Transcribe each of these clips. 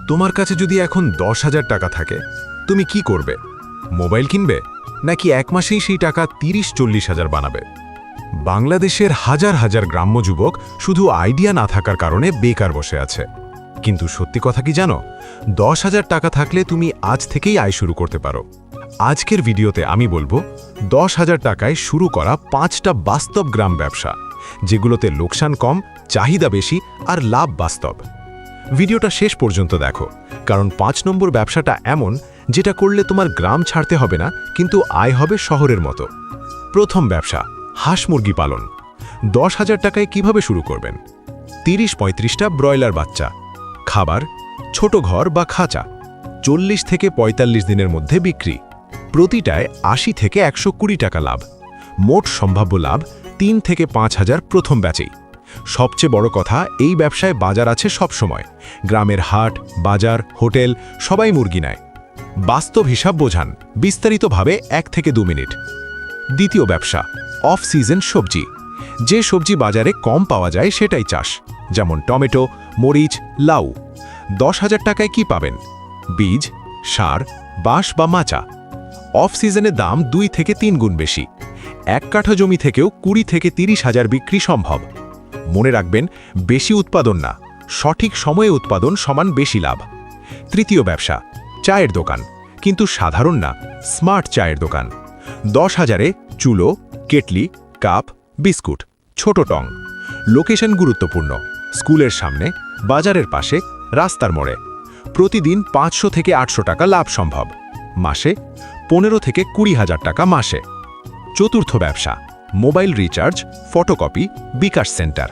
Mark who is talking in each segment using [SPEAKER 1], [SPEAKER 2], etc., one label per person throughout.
[SPEAKER 1] তোমার কাছে যদি এখন 10,000 টাকা থাকে তুমি কি করবে? মোবাইল কিনবে নাকি এক মাসেই সেই টাকা 30-40 হাজার বানাবে? বাংলাদেশের হাজার হাজার গ্রাম্য যুবক শুধু আইডিয়া না থাকার কারণে বেকার বসে আছে। কিন্তু সত্যি কথা কি জানো, 10,000 টাকা থাকলে তুমি আজ থেকেই আয় শুরু করতে পারো। আজকের ভিডিওতে আমি বলবো 10,000 টাকায় শুরু করা 5টা বাস্তব গ্রাম ব্যবসা, যেগুলোতে লোকসান কম, চাহিদা বেশি আর লাভ বাস্তব। ভিডিওটা শেষ পর্যন্ত দেখো, কারণ 5 নম্বর ব্যবসাটা এমন যেটা করলে তোমার গ্রাম ছাড়তে হবে না, কিন্তু আয় হবে শহরের মতো। প্রথম ব্যবসা, হাঁস মুরগি পালন। 10,000 টাকায় কিভাবে শুরু করবেন? 30-35টা ব্রয়লার বাচ্চা, খাবার, ছোট ঘর বা খাঁচা, 40 থেকে 45 দিনের মধ্যে বিক্রি, প্রতিটায় 80 থেকে 120 টাকা লাভ। মোট সম্ভাব্য লাভ 3 থেকে 5 হাজার প্রথম ব্যাচেই। সবচেয়ে বড় কথা, এই ব্যবসায় বাজার আছে সব সময়। গ্রামের হাট, বাজার, হোটেল সবাই মুরগি নেয়। বাস্তব হিসাব বোঝান বিস্তারিতভাবে 1 থেকে 2 মিনিট। দ্বিতীয় ব্যবসা, অফ সিজন সবজি। যে সবজি বাজারে কম পাওয়া যায় সেটাই চাষ, যেমন টমেটো, মরিচ, লাউ। 10,000 টাকায় কি পাবেন? বীজ, সার, বাঁশ বা মাচা। অফ সিজনে দাম 2 থেকে 3 গুণ বেশি। 1 কাঠা জমি থেকেও 20 থেকে 30 হাজার বিক্রি সম্ভব। মনে রাখবেন, বেশি উৎপাদন না, সঠিক সময়ে উৎপাদন সমান বেশি লাভ। তৃতীয় ব্যবসা, চায়ের দোকান, কিন্তু সাধারণ না, স্মার্ট চায়ের দোকান। 10,000-এ চুলো, কেটলি, কাপ, বিস্কুট, ছোট টং। লোকেশন গুরুত্বপূর্ণ, স্কুলের সামনে, বাজারের পাশে, রাস্তার মোড়ে। প্রতিদিন 500 থেকে 800 টাকা লাভ সম্ভব। মাসে 15 থেকে 20 হাজার টাকা মাসে। চতুর্থ ব্যবসা, mobile recharge, photocopy, bKash center.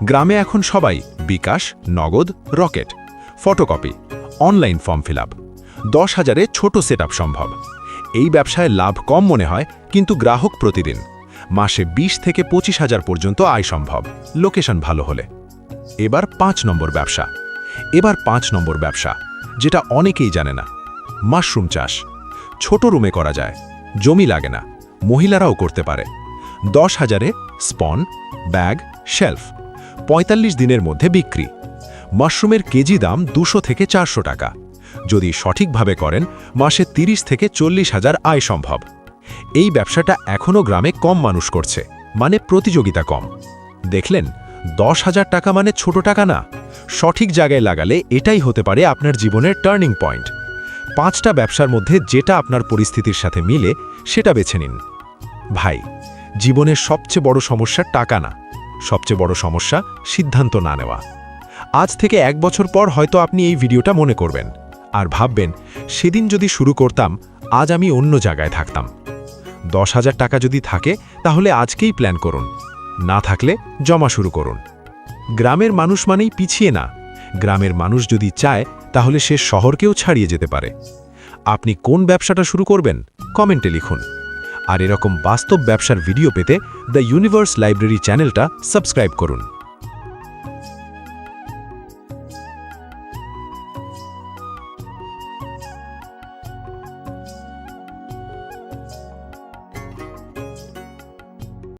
[SPEAKER 1] গ্রামে এখন সবাই bKash, Nagad, Rocket. Photocopy, online form fill up. 10,000-এ ছোট সেটআপ সম্ভব। এই ব্যবসায় লাভ কম মনে হয়, কিন্তু গ্রাহক প্রতিদিন। মাসে 20 থেকে 25 হাজার পর্যন্ত আয় সম্ভব, লোকেশন ভালো হলে। এবার 5 নম্বর ব্যবসা, যেটা অনেকেই জানে না, মাশরুম চাষ। ছোট রুমে করা যায়, জমি লাগে না, মহিলারাও করতে পারে। 10,000-এ স্পন, ব্যাগ, শেলফ। 45 দিনের মধ্যে বিক্রি। মাশরুমের কেজি দাম 200 থেকে 400 টাকা। যদি সঠিকভাবে করেন, মাসে 30 থেকে 40 হাজার আয় সম্ভব। এই ব্যবসাটা এখনও গ্রামে কম মানুষ করছে, মানে প্রতিযোগিতা কম। দেখলেন, 10,000 টাকা মানে ছোট টাকা না। সঠিক জায়গায় লাগালে এটাই হতে পারে আপনার জীবনের টার্নিং পয়েন্ট। 5টা ব্যবসার মধ্যে যেটা আপনার পরিস্থিতির সাথে মিলে সেটা বেছে নিন। ভাই, জীবনের সবচেয়ে বড় সমস্যা টাকা না, সবচেয়ে বড় সমস্যা সিদ্ধান্ত না নেওয়া। আজ থেকে 1 বছর পর হয়তো আপনি এই ভিডিওটা মনে করবেন আর ভাববেন, সেদিন যদি শুরু করতাম, আজ আমি অন্য জায়গায় থাকতাম। 10,000 টাকা যদি থাকে তাহলে আজকেই প্ল্যান করুন, না থাকলে জমা শুরু করুন। গ্রামের মানুষ মানেই পিছিয়ে না, গ্রামের মানুষ যদি চায় তাহলে সে শহরকেও ছাড়িয়ে যেতে পারে। আপনি কোন ব্যবসাটা শুরু করবেন কমেন্টে লিখুন। আর এরকম বাস্তব ব্যবসার ভিডিও পেতে দ্য ইউনিভার্স লাইব্রেরি চ্যানেলটা সাবস্ক্রাইব করুন।